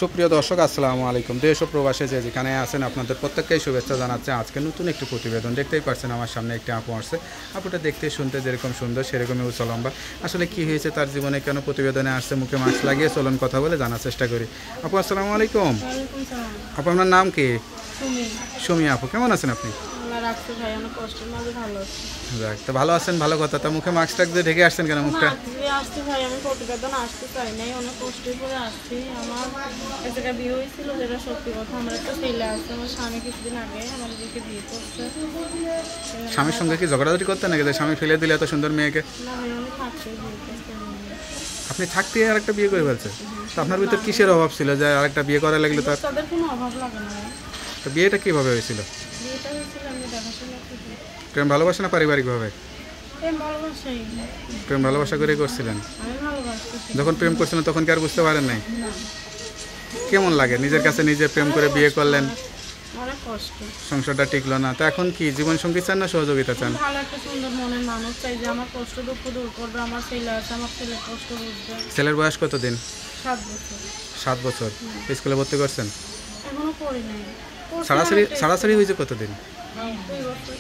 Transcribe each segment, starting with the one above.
সুপ্রিয় দর্শক আসসালামু আলাইকুম। দেশ ও প্রবাসে যে যেখানে আছেন আপনাদের প্রত্যেককেই শুভেচ্ছা জানাচ্ছে। আজকে নতুন একটি প্রতিবেদন দেখতেই পাচ্ছেন, আমার সামনে একটি আপু আসছে। আপুটা দেখতে শুনতে যেরকম সুন্দর সেরকমই উঁচু লম্বা। আসলে কি হয়েছে তার জীবনে, কেন প্রতিবেদনে আসছে, মুখে মাস্ক লাগিয়ে চলুন কথা বলে জানার চেষ্টা করি। আপু আসসালামু আলাইকুম। আপু আপনার নাম কি? সুমি। আপু কেমন আছেন আপনি? যাক, তো ভালো আছেন, ভালো কথা। তা মুখে মাস্কটা দিয়ে ঢেকে আসছেন কেন মুখটা? আমি প্রতিবেদন আসতে চাই নাই, অনেক কষ্ট করে আসছি। আমার এক জায়গায় বিয়ে হয়েছিল, যেটা সত্যি কথা। আমার একটা ছেলে আছে, আমার স্বামী কিছুদিন আগে আমার দিকে বিয়ে করছে। স্বামীর সঙ্গে কি ঝগড়াঝাটি করতে নাকি যে স্বামী ফেলে দিলে এত সুন্দর মেয়েকে? না, আমি থাকতে বিয়ে করতে। আপনি থাকতে আরেকটা বিয়ে করে ফেলছে? তো আপনার ভিতর কিসের অভাব ছিল যে আরেকটা বিয়ে করা লাগলো? তাদের কোনো অভাব লাগে না। তো বিয়েটা কিভাবে হয়েছিল? বিয়েটা হয়েছিল আমি দেখাশোনা করি। প্রেম ভালোবাসা না পারিবারিকভাবে? প্রেম ভালোবাসা করে করছিলেন? আমি ভালোবাসতেছি। যখন প্রেম করছিলেন তখন কি আর বুঝতে পারেন নাই? কেমন লাগে নিজের কাছে নিজে প্রেম করে বিয়ে করলেন, অনেক কষ্ট, সংসারটা টিকলো না, তো এখন কি জীবন সঙ্গী চান না সহযোগিতা চান? ভালো একটা সুন্দর মনের মানুষ চাই যে আমার কষ্ট দুঃখ দূর করবে। আমার ছেলে আছে, আমার ছেলের কষ্ট বুঝবে। ছেলের বয়স কতদিন? 7 বছর। 7 বছর। স্কুলে ভর্তি করছেন? এখনো করি নাই। সারাসারি হয়েছে কতদিন? 2 বছর।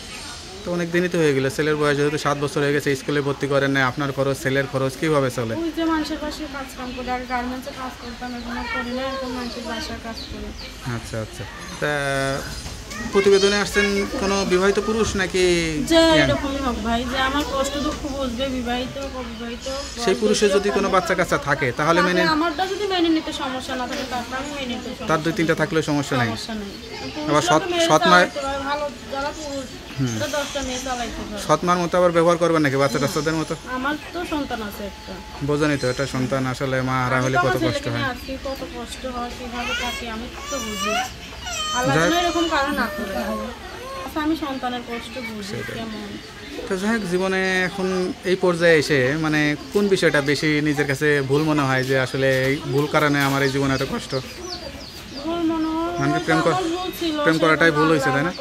তো অনেক দিনই তো হয়ে গেল। ছেলের বয়স যেহেতু 7 বছর হয়ে গেছে, স্কুলে ভর্তি করেন না, আপনার খরচ, ছেলের খরচ কীভাবে চলে? ওই যে মানুষের পাশে কাজ কাম করে, আগে গার্মেন্টসে কাজ করতাম, এখন আর করি না, এখন মানুষের বাসায় কাজ করি। আচ্ছা আচ্ছা। তা প্রতিবেদনে আসছেন কোনো বিবাহিত পুরুষ নাকি? যে এরকমই হোক ভাই, যে আমার কষ্ট দুঃখ বুঝবে, বিবাহিত অবিবাহিত। সেই পুরুষের যদি কোনো বাচ্চা কাচ্চা থাকে তাহলে মেনে, আমারটা যদি মেনে নিতে সমস্যা না থাকে তারপর আমি মেনে নিতে, তার 2-3টা থাকলেও সমস্যা নাই। আবার সৎ মার ভালো, যারা পুরুষ 10টা মেয়ে চালাইতে পারে। সৎ মার মতো আবার ব্যবহার করবেন নাকি বাচ্চা টাচ্চাদের মতো? আমার তো সন্তান আছে একটা। বোঝানি তো, এটা সন্তান আসলে মা হারা হলে কত কষ্ট হয়। কত কষ্ট হয়, কিভাবে থাকি আমি তো বুঝি। আল্লাহ যেন এরকম কারণ না করে। আমি সন্তানের কষ্ট বুঝি কেমন। তো যাই হোক, জীবনে এখন এই পর্যায়ে এসে মানে কোন বিষয়টা বেশি নিজের কাছে ভুল মনে হয় যে আসলে এই ভুল কারণে আমার এই জীবনে এত কষ্ট? ভুল মনে হয় মানে প্রেম করাটাই ভুল হয়েছে, তাই না?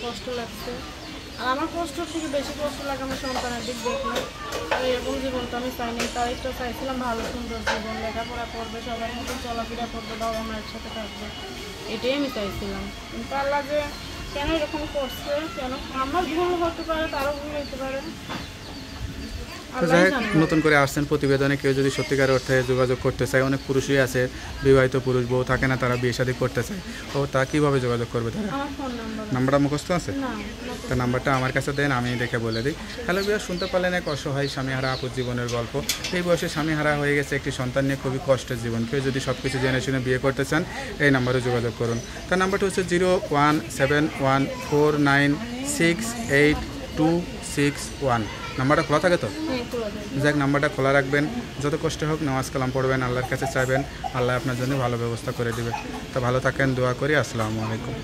কষ্ট লাগছে। আর আমার কষ্ট থেকে বেশি কষ্ট লাগে আমার সন্তানের দিক দেখলে। এরকম জীবন তো আমি চাইনি। তাই তো চাইছিলাম ভালো সুন্দর জীবন, লেখাপড়া করবে, সবার মতো চলাফেরা করবে, বাবা মায়ের সাথে থাকবে, এটাই আমি চাইছিলাম। কিন্তু আল্লাহ যে কেন এরকম করছে, কেন আমার ভুল হতে পারে, তারও ভুল হতে পারে। তো যাই হোক, নতুন করে আসছেন প্রতিবেদনে। কেউ যদি সত্যিকার অর্থে যোগাযোগ করতে চায়, অনেক পুরুষই আছে বিবাহিত পুরুষ, বউ থাকে না, তারা বিয়ে শাদী করতে চায়, তো তা কীভাবে যোগাযোগ করবে তারা? নাম্বারটা মুখস্থ আছে? তা নাম্বারটা আমার কাছে দেন, আমি দেখে বলে দিই। হ্যালো বিয়া, শুনতে পারলেন এক অসহায় স্বামীহারা আপুর জীবনের গল্প। এই বয়সে স্বামীহারা হয়ে গেছে, একটি সন্তান নিয়ে খুবই কষ্টের জীবন। কেউ যদি সব কিছু জেনে শুনে বিয়ে করতে চান এই নাম্বারে যোগাযোগ করুন। তার নাম্বারটা হচ্ছে 01714968261। নাম্বারটা খোলা থাকে তো? যাক, নাম্বারটা খোলা রাখবেন। যত কষ্ট হোক নামাজ কালাম পড়বেন, আল্লাহর কাছে চাইবেন, আল্লাহ আপনার জন্য ভালো ব্যবস্থা করে দিবে। তো ভালো থাকেন, দোয়া করি। আসসালামু আলাইকুম।